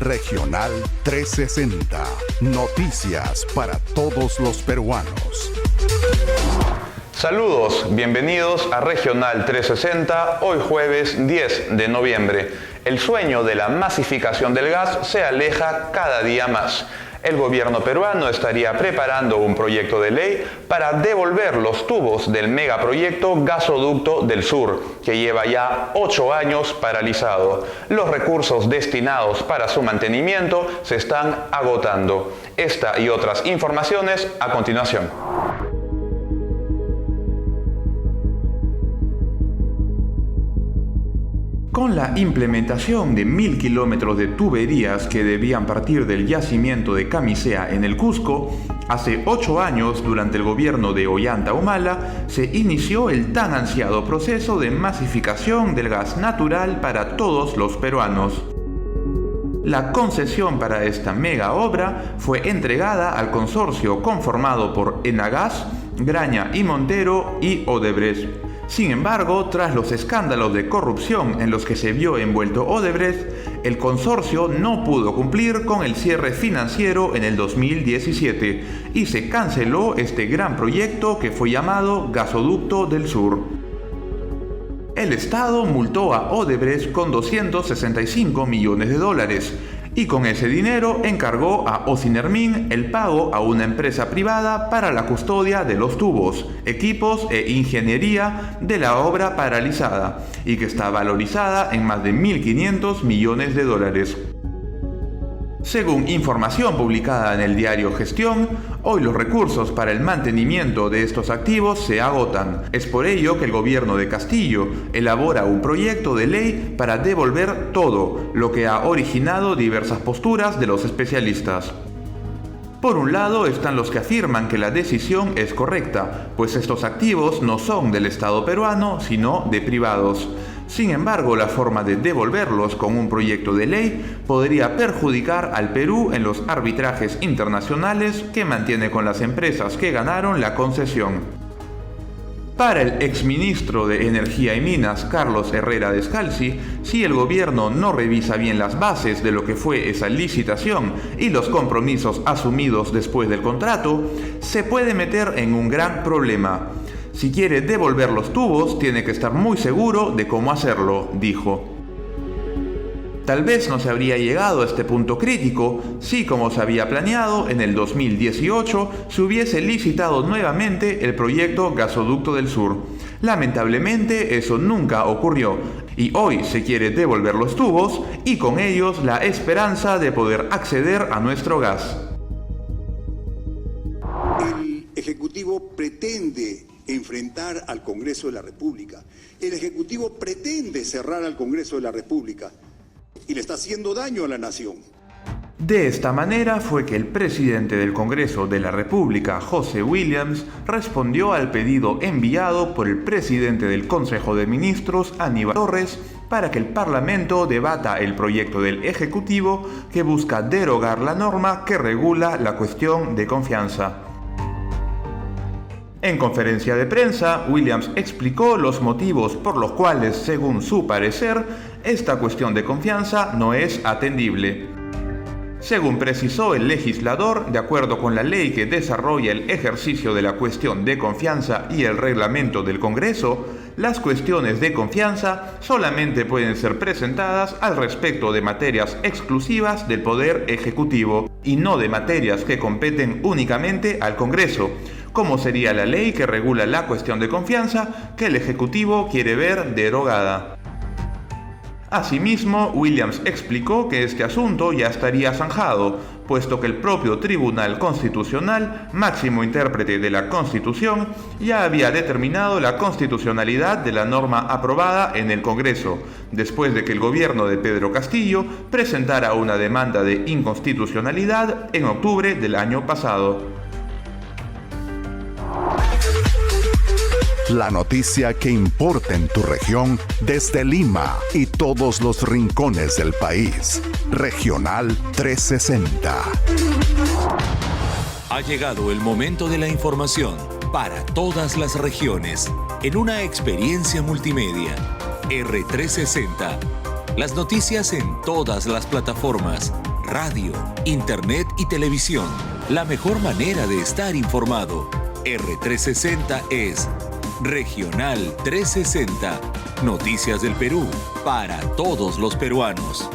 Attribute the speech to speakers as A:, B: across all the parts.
A: Regional 360. Noticias para todos los peruanos.
B: Saludos, bienvenidos a Regional 360, hoy jueves 10 de noviembre. El sueño de la masificación del gas se aleja cada día más. El gobierno peruano estaría preparando un proyecto de ley para devolver los tubos del megaproyecto Gasoducto del Sur, que lleva ya 8 años paralizado. Los recursos destinados para su mantenimiento se están agotando. Esta y otras informaciones a continuación.
C: Con la implementación de 1000 kilómetros de tuberías que debían partir del yacimiento de Camisea en el Cusco, hace 8 años, durante el gobierno de Ollanta Humala, se inició el tan ansiado proceso de masificación del gas natural para todos los peruanos. La concesión para esta mega obra fue entregada al consorcio conformado por Enagás, Graña y Montero y Odebrecht. Sin embargo, tras los escándalos de corrupción en los que se vio envuelto Odebrecht, el consorcio no pudo cumplir con el cierre financiero en el 2017 y se canceló este gran proyecto que fue llamado Gasoducto del Sur. El Estado multó a Odebrecht con $265 millones y con ese dinero encargó a Ocinermin el pago a una empresa privada para la custodia de los tubos, equipos e ingeniería de la obra paralizada y que está valorizada en más de $1.500 millones. Según información publicada en el diario Gestión, hoy los recursos para el mantenimiento de estos activos se agotan. Es por ello que el gobierno de Castillo elabora un proyecto de ley para devolver todo, lo que ha originado diversas posturas de los especialistas. Por un lado están los que afirman que la decisión es correcta, pues estos activos no son del Estado peruano, sino de privados. Sin embargo, la forma de devolverlos con un proyecto de ley podría perjudicar al Perú en los arbitrajes internacionales que mantiene con las empresas que ganaron la concesión. Para el exministro de Energía y Minas, Carlos Herrera Descalzi, si el gobierno no revisa bien las bases de lo que fue esa licitación y los compromisos asumidos después del contrato, se puede meter en un gran problema. Si quiere devolver los tubos, tiene que estar muy seguro de cómo hacerlo, dijo. Tal vez no se habría llegado a este punto crítico si, como se había planeado, en el 2018 se hubiese licitado nuevamente el proyecto Gasoducto del Sur. Lamentablemente eso nunca ocurrió y hoy se quiere devolver los tubos y con ellos la esperanza de poder acceder a nuestro gas.
D: El Ejecutivo pretende enfrentar al Congreso de la República. El Ejecutivo pretende cerrar al Congreso de la República y le está haciendo daño a la nación.
C: De esta manera fue que el presidente del Congreso de la República, José Williams, respondió al pedido enviado por el presidente del Consejo de Ministros, Aníbal Torres, para que el Parlamento debata el proyecto del Ejecutivo que busca derogar la norma que regula la cuestión de confianza. En conferencia de prensa, Williams explicó los motivos por los cuales, según su parecer, esta cuestión de confianza no es atendible. Según precisó el legislador, de acuerdo con la ley que desarrolla el ejercicio de la cuestión de confianza y el reglamento del Congreso, las cuestiones de confianza solamente pueden ser presentadas al respecto de materias exclusivas del Poder Ejecutivo y no de materias que competen únicamente al Congreso, como sería la ley que regula la cuestión de confianza que el Ejecutivo quiere ver derogada. Asimismo, Williams explicó que este asunto ya estaría zanjado, puesto que el propio Tribunal Constitucional, máximo intérprete de la Constitución, ya había determinado la constitucionalidad de la norma aprobada en el Congreso, después de que el gobierno de Pedro Castillo presentara una demanda de inconstitucionalidad en octubre del año pasado.
A: La noticia que importa en tu región desde Lima y todos los rincones del país. Regional 360.
E: Ha llegado el momento de la información para todas las regiones en una experiencia multimedia. R360. Las noticias en todas las plataformas. radio, internet y televisión. La mejor manera de estar informado. R360 es Regional 360. Noticias del Perú para todos los peruanos.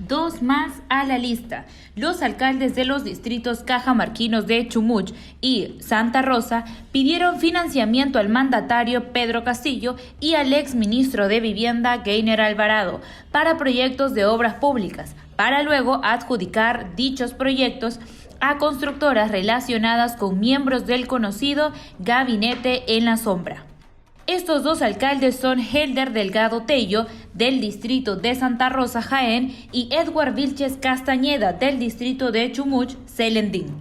F: Dos más a la lista. Los alcaldes de los distritos cajamarquinos de Chumuch y Santa Rosa pidieron financiamiento al mandatario Pedro Castillo y al exministro de Vivienda Geiner Alvarado para proyectos de obras públicas, para luego adjudicar dichos proyectos a constructoras relacionadas con miembros del conocido Gabinete en la Sombra. Estos dos alcaldes son Helder Delgado Tello, del distrito de Santa Rosa, Jaén, y Edward Vilches Castañeda, del distrito de Chumuch, Celendín.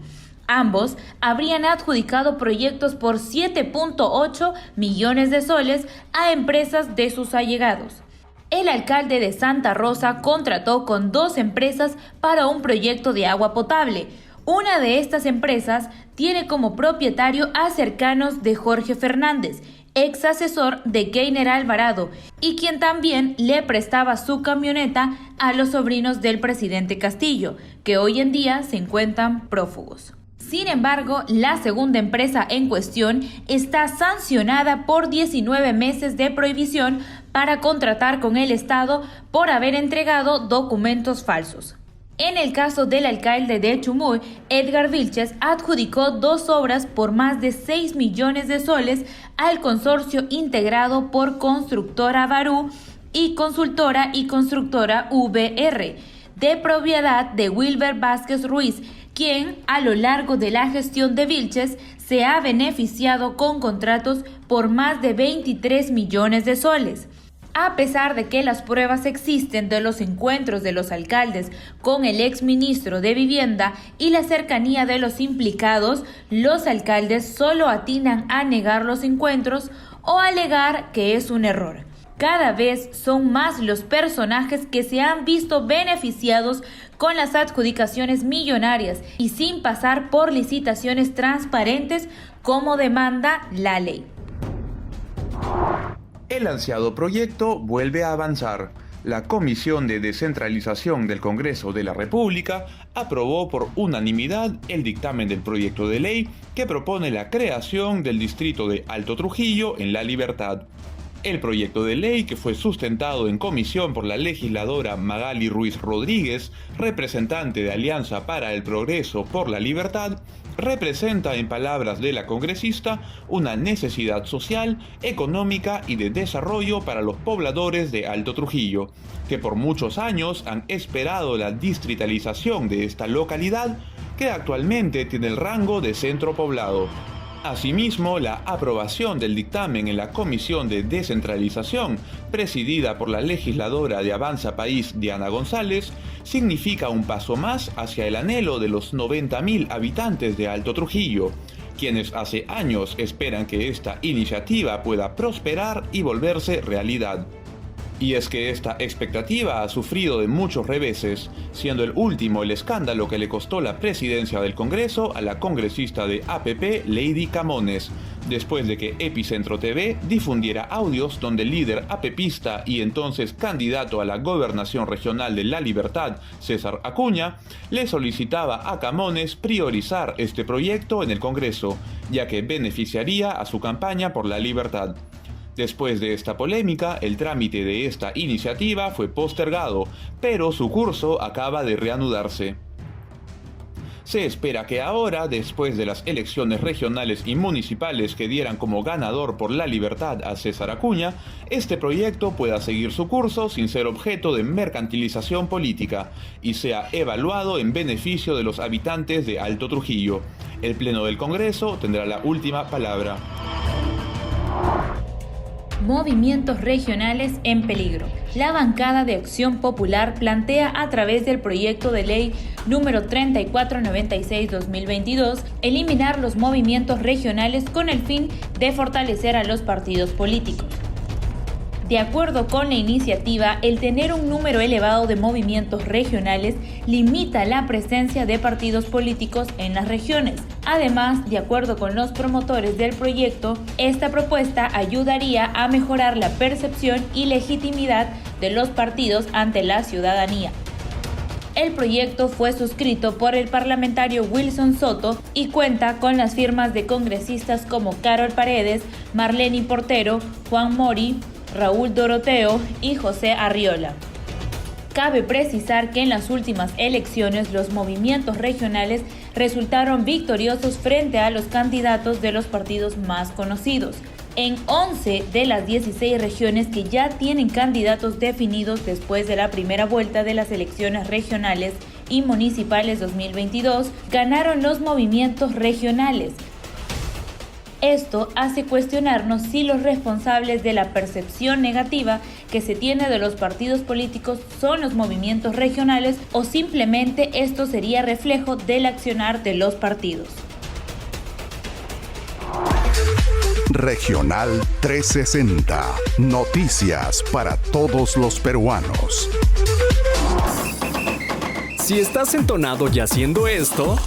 F: Ambos habrían adjudicado proyectos por 7.8 millones de soles a empresas de sus allegados. El alcalde de Santa Rosa contrató con dos empresas para un proyecto de agua potable. Una de estas empresas tiene como propietario a cercanos de Jorge Fernández, ex asesor de Geiner Alvarado, y quien también le prestaba su camioneta a los sobrinos del presidente Castillo, que hoy en día se encuentran prófugos. Sin embargo, la segunda empresa en cuestión está sancionada por 19 meses de prohibición para contratar con el Estado por haber entregado documentos falsos. En el caso del alcalde de Chumuy, Edgar Vilches adjudicó dos obras por más de 6 millones de soles al consorcio integrado por Constructora Barú y Consultora y Constructora VR, de propiedad de Wilber Vázquez Ruiz, quien a lo largo de la gestión de Vilches se ha beneficiado con contratos por más de 23 millones de soles. A pesar de que las pruebas existen de los encuentros de los alcaldes con el exministro de Vivienda y la cercanía de los implicados, los alcaldes solo atinan a negar los encuentros o alegar que es un error. Cada vez son más los personajes que se han visto beneficiados con las adjudicaciones millonarias y sin pasar por licitaciones transparentes como demanda la ley.
C: El ansiado proyecto vuelve a avanzar. La Comisión de Descentralización del Congreso de la República aprobó por unanimidad el dictamen del proyecto de ley que propone la creación del distrito de Alto Trujillo en La Libertad. El proyecto de ley, que fue sustentado en comisión por la legisladora Magali Ruiz Rodríguez, representante de Alianza para el Progreso por la Libertad, representa, en palabras de la congresista, una necesidad social, económica y de desarrollo para los pobladores de Alto Trujillo, que por muchos años han esperado la distritalización de esta localidad, que actualmente tiene el rango de centro poblado. Asimismo, la aprobación del dictamen en la Comisión de Descentralización, presidida por la legisladora de Avanza País, Diana González, significa un paso más hacia el anhelo de los 90.000 habitantes de Alto Trujillo, quienes hace años esperan que esta iniciativa pueda prosperar y volverse realidad. Y es que esta expectativa ha sufrido de muchos reveses, siendo el último el escándalo que le costó la presidencia del Congreso a la congresista de APP, Lady Camones, después de que Epicentro TV difundiera audios donde el líder apepista y entonces candidato a la gobernación regional de La Libertad, César Acuña, le solicitaba a Camones priorizar este proyecto en el Congreso, ya que beneficiaría a su campaña por la libertad. Después de esta polémica, el trámite de esta iniciativa fue postergado, pero su curso acaba de reanudarse. Se espera que ahora, después de las elecciones regionales y municipales que dieran como ganador por la libertad a César Acuña, este proyecto pueda seguir su curso sin ser objeto de mercantilización política y sea evaluado en beneficio de los habitantes de Alto Trujillo. El Pleno del Congreso tendrá la última palabra.
F: Movimientos regionales en peligro. La bancada de Acción Popular plantea a través del proyecto de ley número 3496-2022 eliminar los movimientos regionales con el fin de fortalecer a los partidos políticos. De acuerdo con la iniciativa, el tener un número elevado de movimientos regionales limita la presencia de partidos políticos en las regiones. Además, de acuerdo con los promotores del proyecto, esta propuesta ayudaría a mejorar la percepción y legitimidad de los partidos ante la ciudadanía. El proyecto fue suscrito por el parlamentario Wilson Soto y cuenta con las firmas de congresistas como Carol Paredes, Marlene Portero, Juan Mori, Raúl Doroteo y José Arriola. Cabe precisar que en las últimas elecciones los movimientos regionales resultaron victoriosos frente a los candidatos de los partidos más conocidos. En 11 de las 16 regiones que ya tienen candidatos definidos después de la primera vuelta de las elecciones regionales y municipales 2022, ganaron los movimientos regionales. Esto hace cuestionarnos si los responsables de la percepción negativa que se tiene de los partidos políticos son los movimientos regionales o simplemente esto sería reflejo del accionar de los partidos.
A: Regional 360. Noticias para todos los peruanos.
G: Si estás entonado y haciendo esto,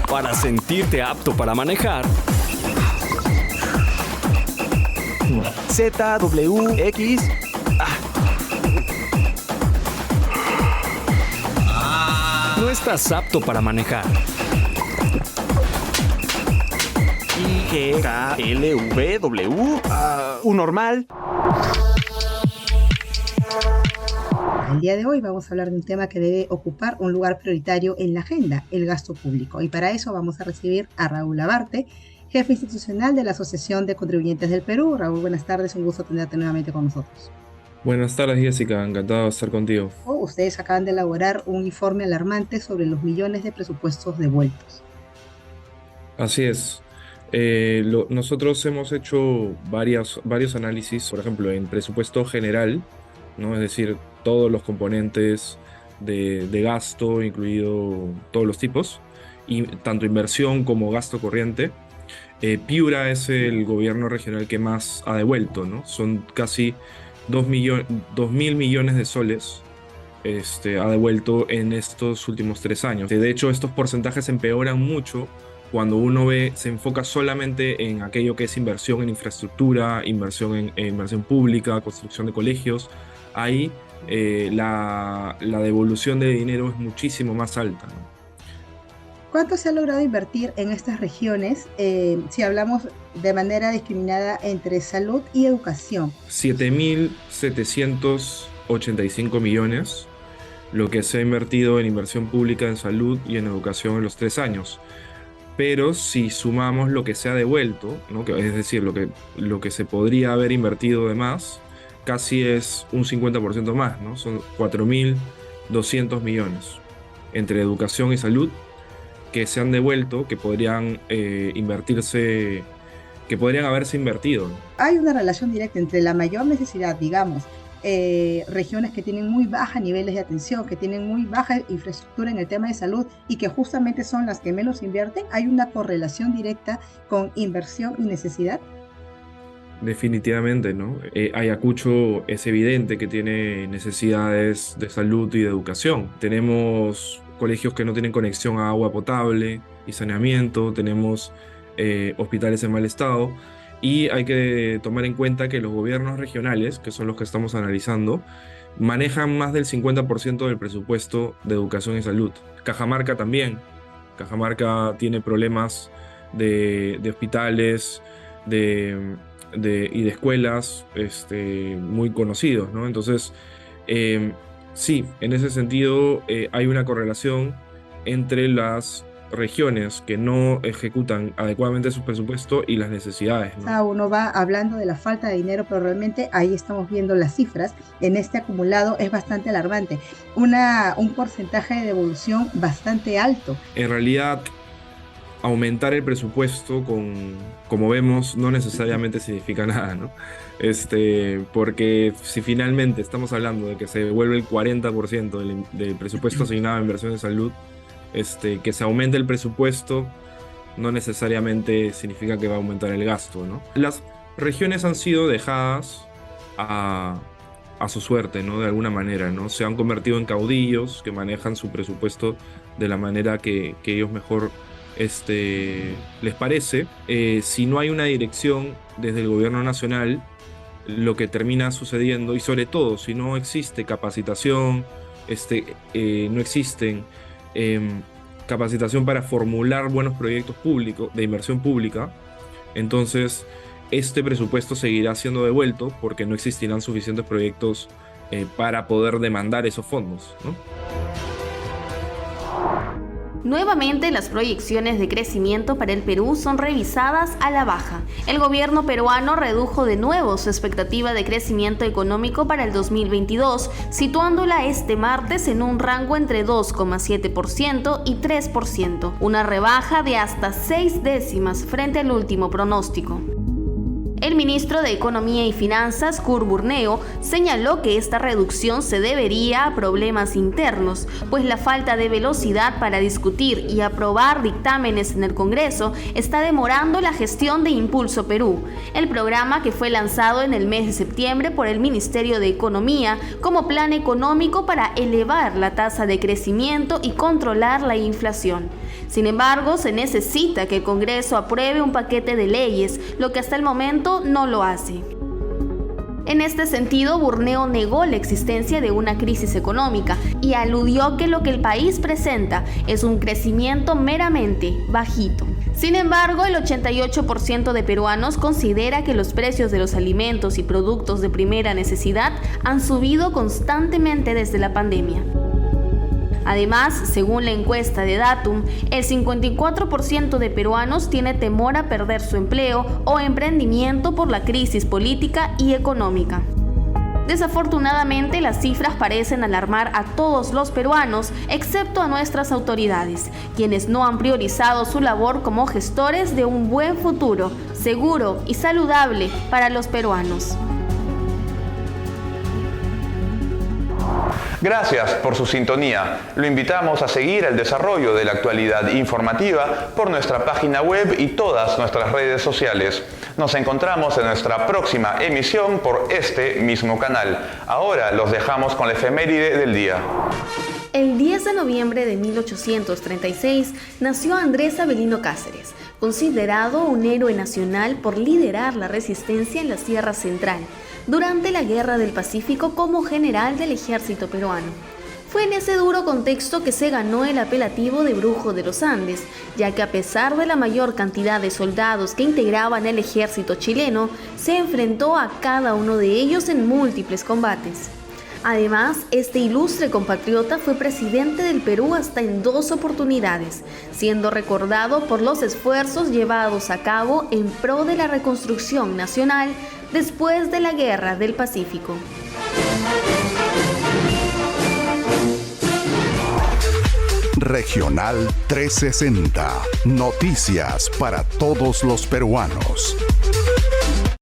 G: para sentirte apto para manejar,
H: ZWX.
G: no estás apto para manejar.
H: IGKLVW. Un normal.
I: El día de hoy vamos a hablar de un tema que debe ocupar un lugar prioritario en la agenda, el gasto público. Y para eso vamos a recibir a Raúl Labarte, jefe institucional de la Asociación de Contribuyentes del Perú. Raúl, buenas tardes, un gusto tenerte nuevamente con nosotros.
J: Buenas tardes, Jessica, encantado de estar contigo.
I: Ustedes acaban de elaborar un informe alarmante sobre los millones de presupuestos devueltos.
J: Así es. Nosotros hemos hecho varios análisis, por ejemplo, en presupuesto general, ¿no? Es decir, todos los componentes de gasto, incluido todos los tipos, y tanto inversión como gasto corriente. Piura es el gobierno regional que más ha devuelto, ¿no? Son casi 2.000 millones de soles ha devuelto en estos últimos 3 años. De hecho, estos porcentajes empeoran mucho cuando uno se enfoca solamente en aquello que es inversión en infraestructura, inversión en inversión pública, construcción de colegios. Ahí la devolución de dinero es muchísimo más alta, ¿no?
I: ¿Cuánto se ha logrado invertir en estas regiones si hablamos de manera discriminada entre salud y educación?
J: 7.785 millones, lo que se ha invertido en inversión pública en salud y en educación en los 3 años. Pero si sumamos lo que se ha devuelto, ¿no? Es decir, lo que se podría haber invertido de más, casi es un 50% más, ¿no? Son 4.200 millones entre educación y salud que se han devuelto, que podrían haberse invertido, ¿no?
I: Hay una relación directa entre la mayor necesidad, digamos, regiones que tienen muy baja niveles de atención, que tienen muy baja infraestructura en el tema de salud y que justamente son las que menos invierten. ¿Hay una correlación directa con inversión y necesidad?
J: Definitivamente, ¿no? Ayacucho es evidente que tiene necesidades de salud y de educación. Tenemos colegios que no tienen conexión a agua potable y saneamiento, tenemos hospitales en mal estado. Y hay que tomar en cuenta que los gobiernos regionales, que son los que estamos analizando, manejan más del 50% del presupuesto de educación y salud. Cajamarca también. Cajamarca tiene problemas de hospitales y de escuelas muy conocidos, ¿no? Entonces, sí, en ese sentido hay una correlación entre las regiones que no ejecutan adecuadamente su presupuesto y las necesidades, ¿no?
I: Uno va hablando de la falta de dinero, pero realmente ahí estamos viendo las cifras. En este acumulado es bastante alarmante. Un porcentaje de devolución bastante alto.
J: En realidad, aumentar el presupuesto, como vemos, no necesariamente significa nada, ¿no? Porque si finalmente estamos hablando de que se devuelve el 40% del presupuesto asignado a inversión en salud, que se aumente el presupuesto no necesariamente significa que va a aumentar el gasto, ¿no? Las regiones han sido dejadas a su suerte, ¿no? De alguna manera, ¿no? Se han convertido en caudillos que manejan su presupuesto de la manera que ellos mejor les parece. Si no hay una dirección desde el gobierno nacional, lo que termina sucediendo, y sobre todo si no existe capacitación, no existen capacitación para formular buenos proyectos públicos de inversión pública, entonces este presupuesto seguirá siendo devuelto porque no existirán suficientes proyectos para poder demandar esos fondos, ¿no?
K: Nuevamente, las proyecciones de crecimiento para el Perú son revisadas a la baja. El gobierno peruano redujo de nuevo su expectativa de crecimiento económico para el 2022, situándola este martes en un rango entre 2,7% y 3%, una rebaja de hasta 6 décimas frente al último pronóstico. El ministro de Economía y Finanzas, Kurt Burneo, señaló que esta reducción se debería a problemas internos, pues la falta de velocidad para discutir y aprobar dictámenes en el Congreso está demorando la gestión de Impulso Perú, el programa que fue lanzado en el mes de septiembre por el Ministerio de Economía como plan económico para elevar la tasa de crecimiento y controlar la inflación. Sin embargo, se necesita que el Congreso apruebe un paquete de leyes, lo que hasta el momento no lo hace. En este sentido, Burneo negó la existencia de una crisis económica y aludió que lo que el país presenta es un crecimiento meramente bajito. Sin embargo, el 88% de peruanos considera que los precios de los alimentos y productos de primera necesidad han subido constantemente desde la pandemia. Además, según la encuesta de Datum, el 54% de peruanos tiene temor a perder su empleo o emprendimiento por la crisis política y económica. Desafortunadamente, las cifras parecen alarmar a todos los peruanos, excepto a nuestras autoridades, quienes no han priorizado su labor como gestores de un buen futuro, seguro y saludable para los peruanos.
B: Gracias por su sintonía. Lo invitamos a seguir el desarrollo de la actualidad informativa por nuestra página web y todas nuestras redes sociales. Nos encontramos en nuestra próxima emisión por este mismo canal. Ahora los dejamos con la efeméride del día.
K: El 10 de noviembre de 1836 nació Andrés Avelino Cáceres, considerado un héroe nacional por liderar la resistencia en la Sierra Central durante la Guerra del Pacífico como general del ejército peruano. Fue en ese duro contexto que se ganó el apelativo de Brujo de los Andes, ya que a pesar de la mayor cantidad de soldados que integraban el ejército chileno, se enfrentó a cada uno de ellos en múltiples combates. Además, este ilustre compatriota fue presidente del Perú hasta en 2 oportunidades, siendo recordado por los esfuerzos llevados a cabo en pro de la reconstrucción nacional después de la Guerra del Pacífico.
A: Regional 360. Noticias para todos los peruanos.